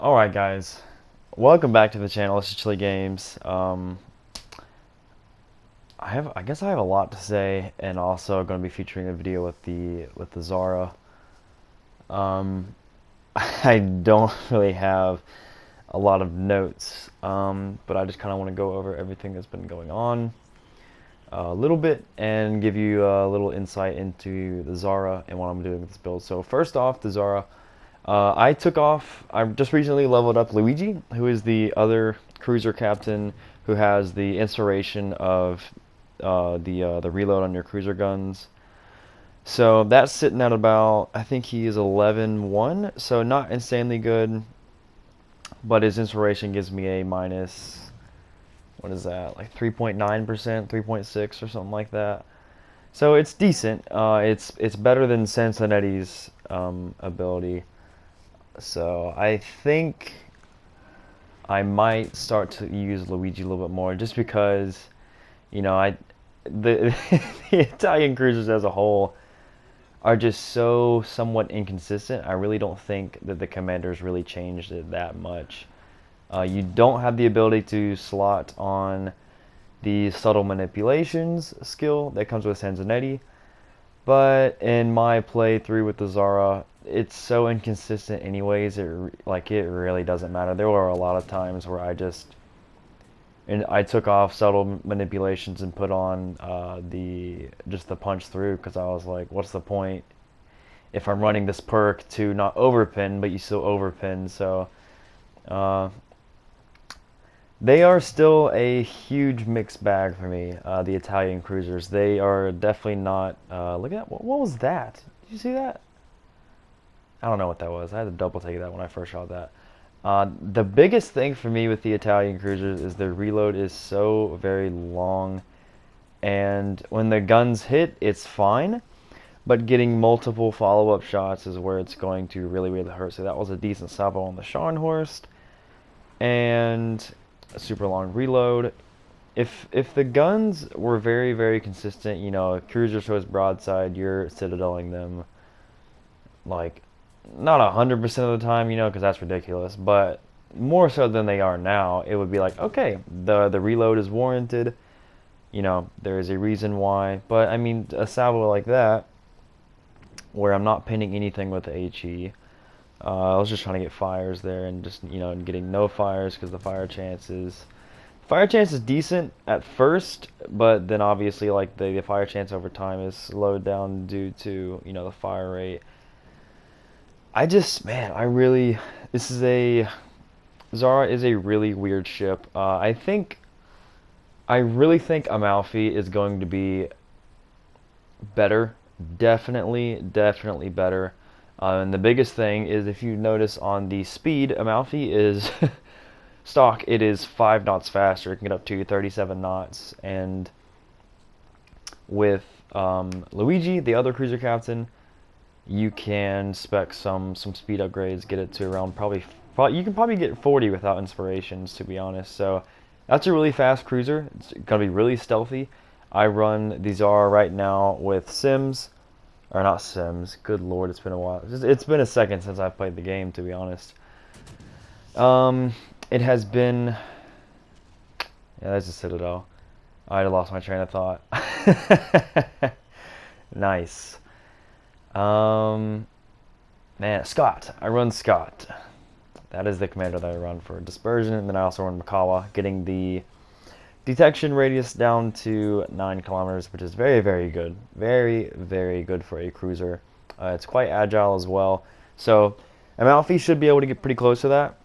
Alright guys, welcome back to the channel. This is Chili Games. I guess I have a lot to say, and also going to be featuring a video with the Zara. Um, I don't really have a lot of notes, but I just kind of want to go over everything that's been going on a little bit and give you a little insight into the Zara and what I'm doing with this build. So first off, the Zara. I just recently leveled up Luigi, who is the other cruiser captain who has the inspiration of the reload on your cruiser guns. So that's sitting at about, I think he is 11-1, so not insanely good, but his inspiration gives me a minus, what is that, like 3.9%, 3.6 or something like that. So it's decent. It's better than Sansanetti's ability. So I think I might start to use Luigi a little bit more, just because, you know, the the Italian cruisers as a whole are just so somewhat inconsistent. I really don't think that the commanders really changed it that much. You don't have the ability to slot on the subtle manipulations skill that comes with Sanzanetti, but in my playthrough with the Zara, it's so inconsistent anyways, it really doesn't matter. There were a lot of times where I took off subtle manipulations and put on just the punch through, because I was like, what's the point if I'm running this perk to not overpin, but you still overpin. So uh, they are still a huge mixed bag for me. The Italian cruisers, they are definitely not. Look at that. What was that? Did you see that? I don't know what that was. I had to double take that when I first shot that. The biggest thing for me with the Italian cruisers is their reload is so very long, and when the guns hit, it's fine, but getting multiple follow-up shots is where it's going to really hurt. So that was a decent salvo on the Scharnhorst, and a super long reload. If the guns were very consistent, a cruiser shows broadside, you're citadeling them like not 100% of the time, because that's ridiculous, but more so than they are now. It would be like, okay, the reload is warranted. There is a reason why. But I mean, a salvo like that, where I'm not pinning anything with the HE. I was just trying to get fires there, and just getting no fires because the fire chance is decent at first, but then obviously like the fire chance over time is slowed down due to the fire rate. Man, this is Zara is a really weird ship. I really think Amalfi is going to be better. Definitely better. And the biggest thing is, if you notice on the speed, Amalfi is stock. It is 5 knots faster. It can get up to 37 knots. And with Luigi, the other cruiser captain, you can spec some speed upgrades, get it to around probably you can probably get 40 without inspirations, to be honest. So that's a really fast cruiser. It's gonna be really stealthy. I run the Zara right now with Sims, or not Sims. Good lord, it's been a while. It's been a second since I've played the game, to be honest. It has been. Yeah, that's a Citadel. I lost my train of thought. Nice. Um, Man, Scott. I run Scott. That is the commander that I run for dispersion, and then I also run Makawa, getting the detection radius down to 9 kilometers, which is very good. Very good for a cruiser. It's quite agile as well. So Amalfi should be able to get pretty close to that.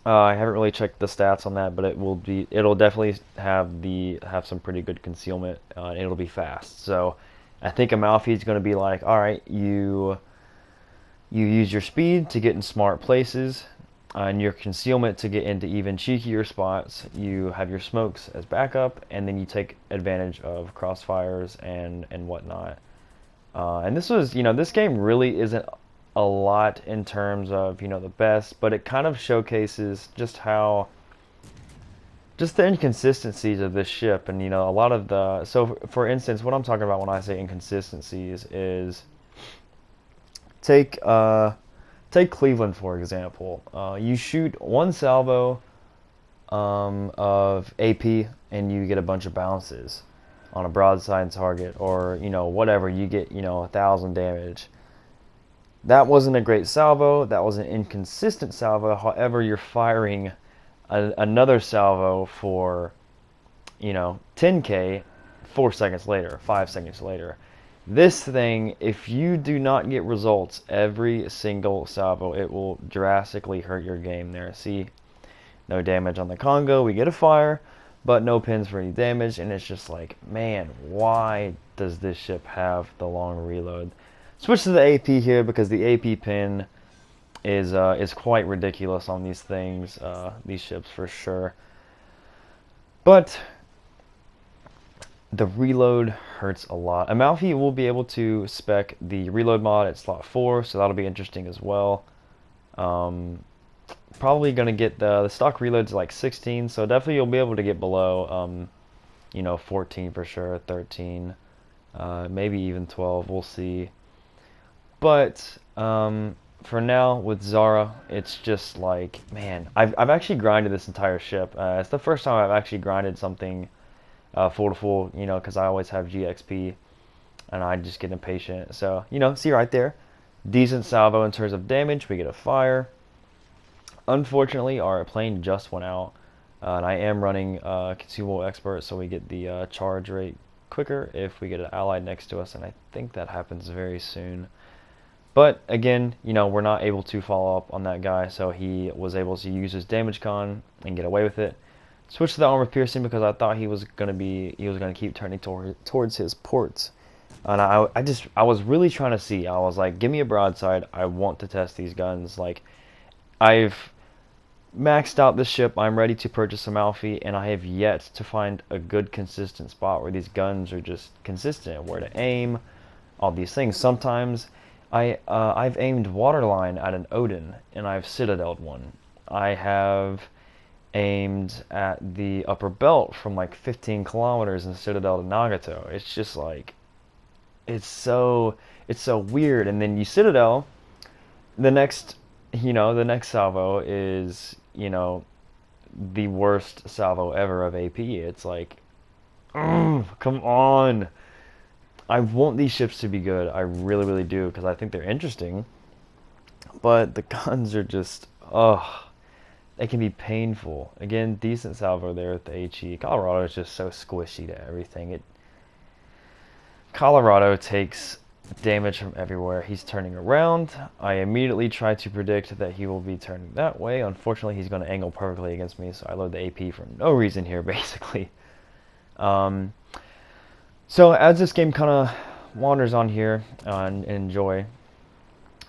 I haven't really checked the stats on that, but it'll definitely have some pretty good concealment, and it'll be fast. So I think Amalfi is going to be like, all right, you use your speed to get in smart places, and your concealment to get into even cheekier spots. You have your smokes as backup, and then you take advantage of crossfires and whatnot. And this game really isn't a lot in terms of the best, but it kind of showcases just the inconsistencies of this ship, and a lot of the. So for instance, what I'm talking about when I say inconsistencies is take take Cleveland for example. You shoot one salvo of AP and you get a bunch of bounces on a broadside target, or whatever, you get 1,000 damage. That wasn't a great salvo. That was an inconsistent salvo. However, you're firing another salvo for 10k 4 seconds later, 5 seconds later. This thing, if you do not get results every single salvo, it will drastically hurt your game there. See, no damage on the Congo. We get a fire, but no pins for any damage, and it's just like, man, why does this ship have the long reload? Switch to the AP here because the AP pin is quite ridiculous on these things, these ships for sure. But the reload hurts a lot. Amalfi will be able to spec the reload mod at slot 4, so that'll be interesting as well. Probably gonna get the stock reloads like 16, so definitely you'll be able to get below 14 for sure, 13, maybe even 12, we'll see. But for now with Zara, it's just like, man, I've actually grinded this entire ship. It's the first time I've actually grinded something full to full, because I always have GXP and I just get impatient. So see right there, decent salvo in terms of damage. We get a fire. Unfortunately, our plane just went out, and I am running consumable expert, so we get the charge rate quicker if we get an allied next to us, and I think that happens very soon. But again, we're not able to follow up on that guy, so he was able to use his damage con and get away with it. Switch to the armor piercing because I thought he was gonna keep turning towards his ports, and I was really trying to see. I was like, give me a broadside. I want to test these guns. Like, I've maxed out this ship. I'm ready to purchase Amalfi, and I have yet to find a good consistent spot where these guns are just consistent, where to aim, all these things. Sometimes I've aimed waterline at an Odin and I've citadeled one. I have aimed at the upper belt from like 15 kilometers and citadeled Nagato. It's just like, it's so weird. And then you citadel, the next salvo is the worst salvo ever of AP. It's like, come on. I want these ships to be good. I really, really do, because I think they're interesting. But the guns are just, they can be painful. Again, decent salvo there with the HE. Colorado is just so squishy to everything. Colorado takes damage from everywhere. He's turning around. I immediately try to predict that he will be turning that way. Unfortunately, he's going to angle perfectly against me, so I load the AP for no reason here, basically. So as this game kind of wanders on here and enjoy,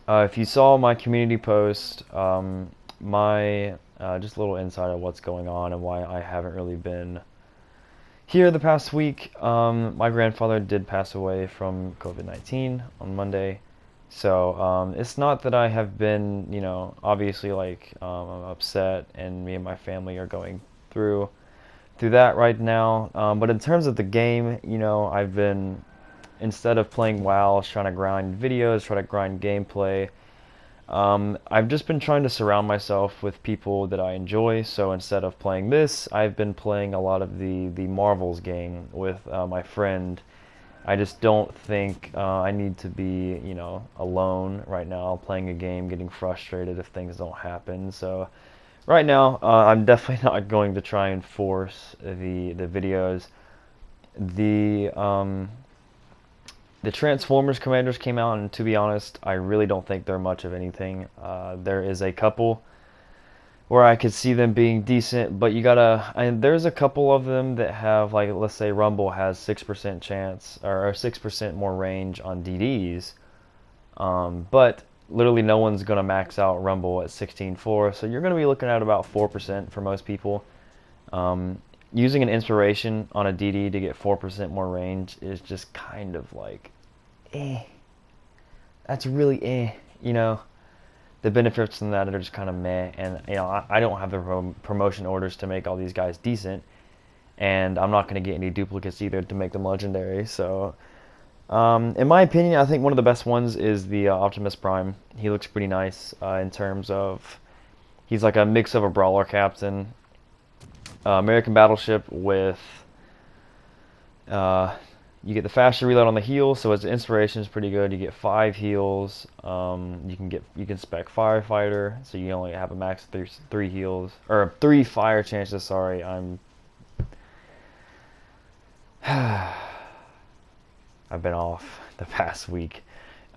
if you saw my community post, my just a little insight of what's going on and why I haven't really been here the past week. My grandfather did pass away from COVID-19 on Monday, so it's not that I have been, obviously like upset, and me and my family are going through that right now. But in terms of the game, I've been, instead of playing WoW, I was trying to grind videos, try to grind gameplay. I've just been trying to surround myself with people that I enjoy. So instead of playing this, I've been playing a lot of the Marvels game with my friend. I just don't think I need to be, alone right now playing a game, getting frustrated if things don't happen. So right now, I'm definitely not going to try and force the videos. The Transformers Commanders came out, and to be honest, I really don't think they're much of anything. There is a couple where I could see them being decent, but there's a couple of them that have, like, let's say Rumble has 6% chance, or 6% more range on DDs, but literally no one's going to max out Rumble at 16.4, so you're going to be looking at about 4% for most people. Using an inspiration on a DD to get 4% more range is just kind of like, that's really the benefits from that are just kind of meh, and I don't have the promotion orders to make all these guys decent, and I'm not going to get any duplicates either to make them legendary, so In my opinion, I think one of the best ones is the Optimus Prime. He looks pretty nice in terms of he's like a mix of a brawler captain, American battleship with uh, you get the faster reload on the heals, so its inspiration is pretty good. You get 5 heals. You can spec firefighter, so you only have a max of three heals or 3 fire chances. Sorry, I've been off the past week.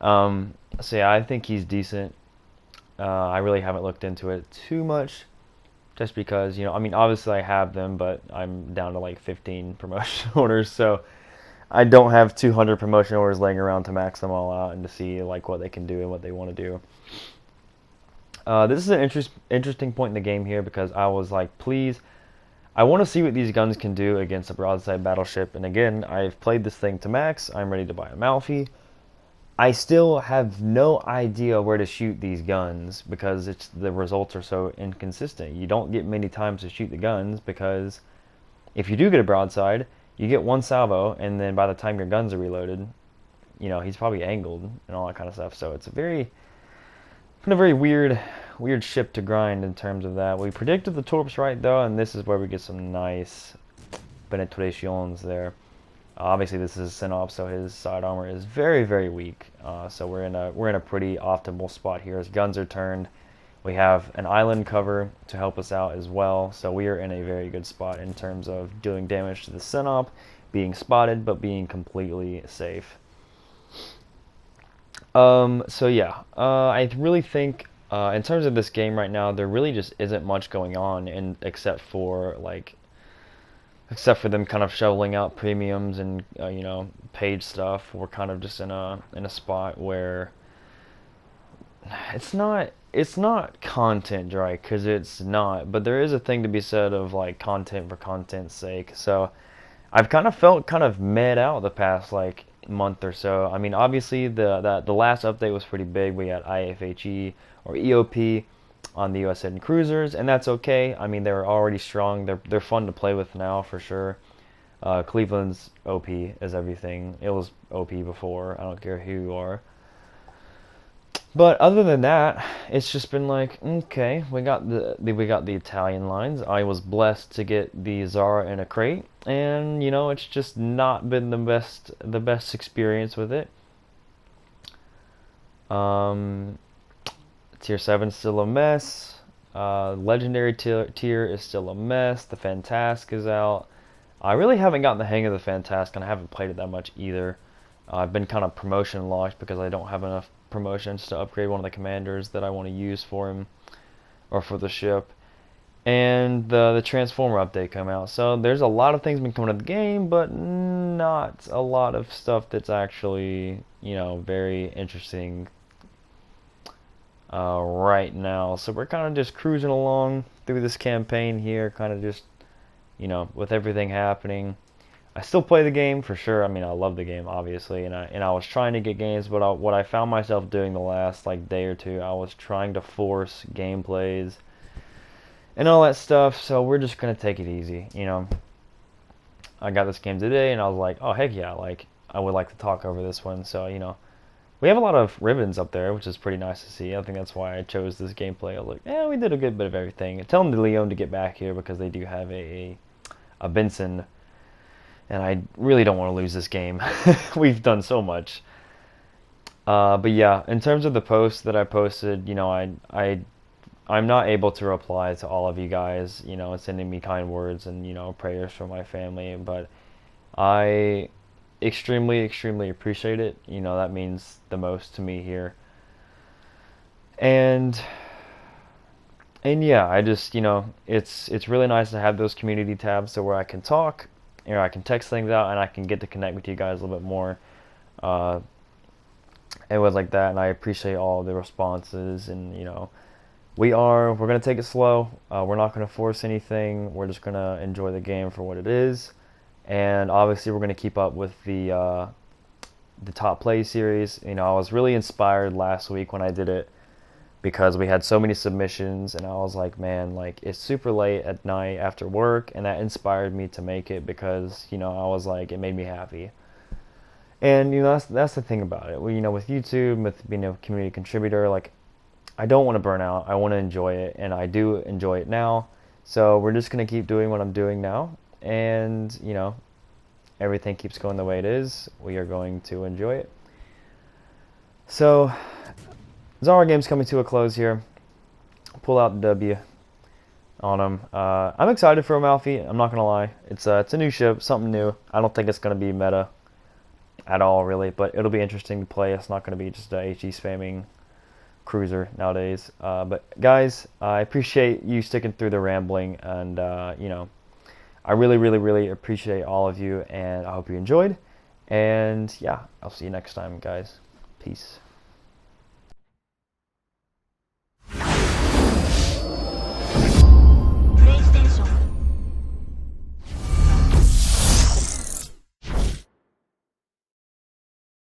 So yeah, I think he's decent. I really haven't looked into it too much, just because I mean, obviously I have them, but I'm down to like 15 promotion orders, so I don't have 200 promotion orders laying around to max them all out and to see like what they can do and what they want to do. This is an interesting point in the game here because I was like, please, I want to see what these guns can do against a broadside battleship. And again, I've played this thing to max. I'm ready to buy Amalfi. I still have no idea where to shoot these guns because the results are so inconsistent. You don't get many times to shoot the guns because if you do get a broadside, you get 1 salvo, and then by the time your guns are reloaded, he's probably angled and all that kind of stuff. So it's a very weird ship to grind in terms of that. We predicted the torps right though, and this is where we get some nice penetrations there. Obviously, this is a Synop, so his side armor is very weak. So we're in a pretty optimal spot here. His guns are turned. We have an island cover to help us out as well. So we are in a very good spot in terms of doing damage to the Synop, being spotted, but being completely safe. So yeah, I really think in terms of this game right now, there really just isn't much going on, except for them kind of shoveling out premiums and paid stuff. We're kind of just in a spot where it's not content, right? Because it's not, but there is a thing to be said of like content for content's sake. So I've kind of felt kind of mad out the past like month or so. I mean, obviously the last update was pretty big. We had IFHE or EOP on the US hidden cruisers, and that's okay. I mean, they were already strong. They're fun to play with now for sure. Cleveland's OP is everything. It was OP before. I don't care who you are. But other than that, it's just been like, okay, we got the Italian lines. I was blessed to get the Zara in a crate, and it's just not been the best experience with it. Tier 7 is still a mess. Legendary tier is still a mess. The Fantastic is out. I really haven't gotten the hang of the Fantastic, and I haven't played it that much either. I've been kind of promotion locked because I don't have enough promotions to upgrade one of the commanders that I want to use for him or for the ship. And the Transformer update came out. So there's a lot of things been coming to the game, but not a lot of stuff that's actually, very interesting right now. So we're kind of just cruising along through this campaign here, kind of just, with everything happening. I still play the game for sure. I mean, I love the game obviously, and I was trying to get games, but what I found myself doing the last like day or two, I was trying to force gameplays and all that stuff. So we're just gonna take it easy, I got this game today, and I was like, oh heck yeah, like I would like to talk over this one. So we have a lot of ribbons up there, which is pretty nice to see. I think that's why I chose this gameplay. I was like, yeah, we did a good bit of everything. Tell them to Leon to get back here because they do have a Benson. And I really don't want to lose this game. We've done so much. But yeah, in terms of the posts that I posted, I'm not able to reply to all of you guys, sending me kind words and prayers for my family. But I extremely appreciate it. That means the most to me here. And yeah, I just it's really nice to have those community tabs so where I can talk. I can text things out and I can get to connect with you guys a little bit more. It was like that, and I appreciate all the responses. And we're gonna take it slow. We're not gonna force anything. We're just gonna enjoy the game for what it is, and obviously we're gonna keep up with the top play series. I was really inspired last week when I did it, because we had so many submissions, and I was like, man, like it's super late at night after work, and that inspired me to make it because I was like, it made me happy. And that's the thing about it. Well, with YouTube, with being a community contributor, like I don't want to burn out. I want to enjoy it, and I do enjoy it now. So we're just gonna keep doing what I'm doing now, and everything keeps going the way it is. We are going to enjoy it. So Zara game's coming to a close here. Pull out the W on them. I'm excited for Amalfi. I'm not gonna lie. It's a new ship, something new. I don't think it's gonna be meta at all, really, but it'll be interesting to play. It's not gonna be just a HE spamming cruiser nowadays. But guys, I appreciate you sticking through the rambling, and I really, really, really appreciate all of you, and I hope you enjoyed. And yeah, I'll see you next time, guys. Peace.